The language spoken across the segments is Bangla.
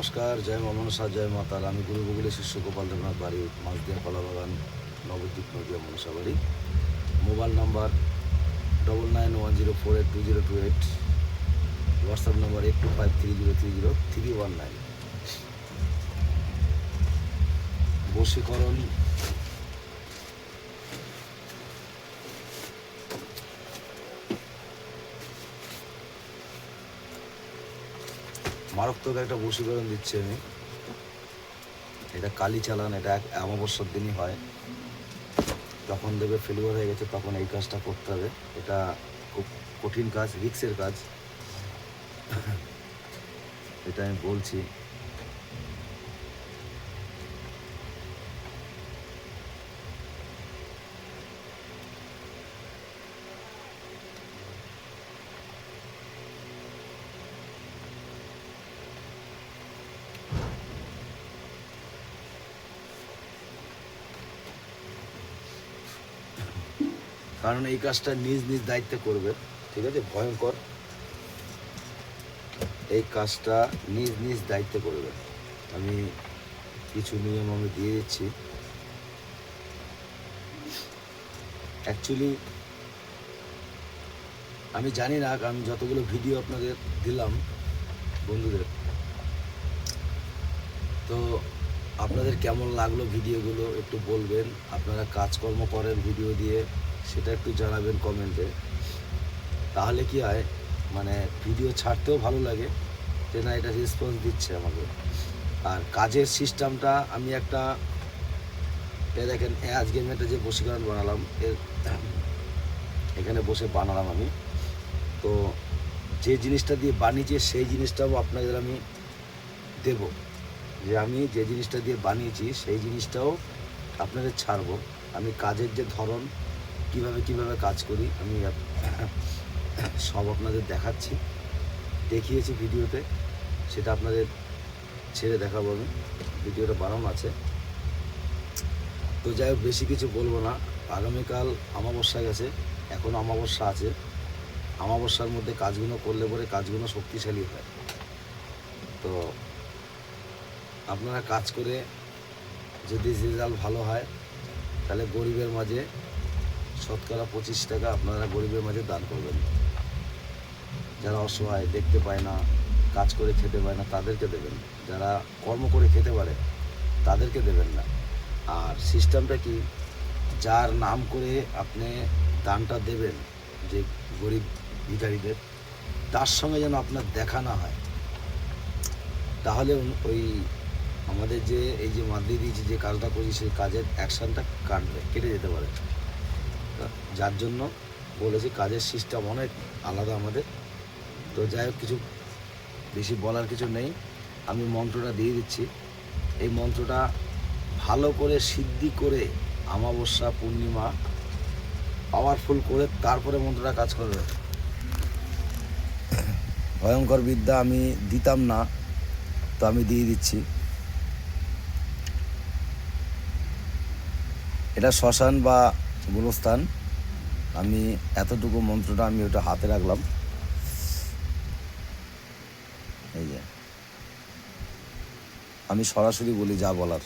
নমস্কার, জয় মা মনসা, জয় মা তারা। আমি গুরু বগুলি শিষ্য গোপাল দেবনাথ বাড়ি, মাঝদিয়া কলাবাগান, নবদ্বীপ নদিয়া মনসা বাড়ি। Mobile number 9910482028, WhatsApp number 8253030319। বশীকরণ মারাত্মক একটা বশীকরণ দিচ্ছি আমি। এটা কালী চালান, এটা অমাবস্যার দিনই হয়। যখন দেবে ফেলিওর হয়ে গেছে তখন এই কাজটা করতে হবে। এটা খুব কঠিন কাজ, রিক্সের কাজ। এটা আমি বলছি। কারণ এই কাজটা নিজ নিজ দায়িত্বে করবে, ঠিক আছে? ভয়ঙ্কর এই কাজটা নিজ নিজ দায়িত্বে করবে। আমি কিছু নিয়ম আমি দিয়ে দিচ্ছি। অ্যাকচুয়ালি আমি জানি না, আমি যতগুলো ভিডিও আপনাদের দিলাম বন্ধুদের, তো আপনাদের কেমন লাগলো ভিডিওগুলো একটু বলবেন। আপনারা কাজকর্ম করেন ভিডিও দিয়ে, সেটা একটু জানাবেন কমেন্টে। তাহলে কি হয়, মানে ভিডিও ছাড়তেও ভালো লাগে যে না, এটা রেসপন্স দিচ্ছে আমাকে। আর কাজের সিস্টেমটা আমি একটা দেখেন, আজকে আমি একটা যে বশীকরণ বানালাম, এখানে বসে বানালাম আমি। তো যে জিনিসটা দিয়ে বানিয়েছি সেই জিনিসটাও আপনাদের আমি দেব, যে আমি যে জিনিসটা দিয়ে বানিয়েছি সেই জিনিসটাও আপনাদের ছাড়বো। আমি কাজের যে ধরন, কিভাবে কাজ করি, আমি সব আপনাদের দেখাচ্ছি, দেখিয়েছি ভিডিওতে। সেটা আপনাদের ছেড়ে দেখাবো আমি, ভিডিওটা বানানো আছে। তো যাই হোক, বেশি কিছু বলবো না। আগামীকাল অমাবস্যা গেছে, এখনও অমাবস্যা আছে। অমাবস্যার মধ্যে কাজগুলো করলে পরে কাজগুলো শক্তিশালী হয়। তো আপনারা কাজ করে যদি রেজাল্ট ভালো হয়, তাহলে গরিবের মাঝে শতকরা 25 টাকা আপনারা গরিবের মাঝে দান করবেন। যারা অসহায়, দেখতে পায় না, কাজ করে খেতে পায় না, তাদেরকে দেবেন। যারা কর্ম করে খেতে পারে তাদেরকে দেবেন না। আর সিস্টেমটা কি, যার নাম করে আপনি দানটা দেবেন, যে গরিব ভিখারিদের, তার সঙ্গে যেন আপনার দেখা না হয়। তাহলে ওই আমাদের যে এই যে মাদ্রি দিয়েছি, যে কাজটা করছি, সেই কাজের অ্যাকশানটা কেটে যেতে পারে। যার জন্য বলেছি, কাজের সিস্টেম অনেক আলাদা আমাদের। তো যাই হোক, কিছু বেশি বলার কিছু নেই। আমি মন্ত্রটা দিয়ে দিচ্ছি। এই মন্ত্রটা ভালো করে সিদ্ধি করে, অমাবস্যা পূর্ণিমা পাওয়ারফুল করে তারপরে মন্ত্রটা কাজ করবে। ভয়ঙ্কর বিদ্যা আমি দিতাম না, তো আমি দিয়ে দিচ্ছি। এটা শ্মশান বা গুরুস্থান। আমি এতটুকু মন্ত্রটা আমি ওটা হাতে রাখলাম। এই যে আমি সরাসরি বলি যা বলার,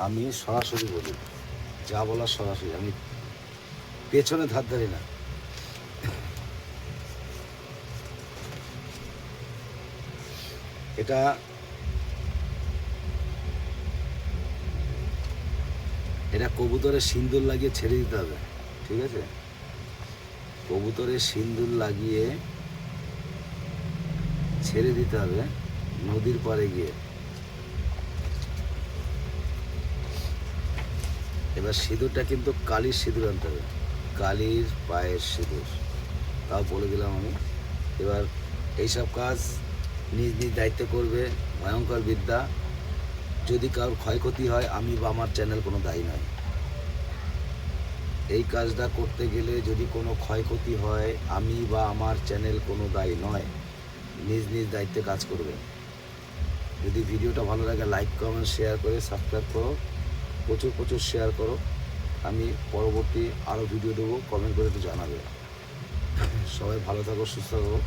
আমি সরাসরি বলি যা বলার সরাসরি, আমি পেছনে ধার ধারি না। এটা কবুতরে সিন্দুর লাগিয়ে ছেড়ে দিতে হবে, ঠিক আছে? কবুতরে সিন্দুর লাগিয়ে ছেড়ে দিতে হবে নদীর পাড়ে গিয়ে। এবার সিঁদুরটা কিন্তু কালির সিঁদুর আনতে হবে, কালির পায়ের সিঁদুর, তাও বলে দিলাম আমি। এবার এইসব কাজ নিজ নিজ দায়িত্বে করবে। ভয়ঙ্কর বিদ্যা। যদি কারোর ক্ষয়ক্ষতি হয়, আমি বা আমার চ্যানেল কোনো দায়ী নয়। এই কাজটা করতে গেলে যদি কোনো ক্ষয়ক্ষতি হয়, আমি বা আমার চ্যানেল কোনো দায়ী নয়। নিজ নিজ দায়িত্বে কাজ করবে। যদি ভিডিওটা ভালো লাগে, লাইক কমেন্ট শেয়ার করে সাবস্ক্রাইব করো, প্রচুর শেয়ার করো। আমি পরবর্তী আরও ভিডিও দেবো, কমেন্ট করে একটু জানাবে। সবাই ভালো থাকো, সুস্থ থাকো।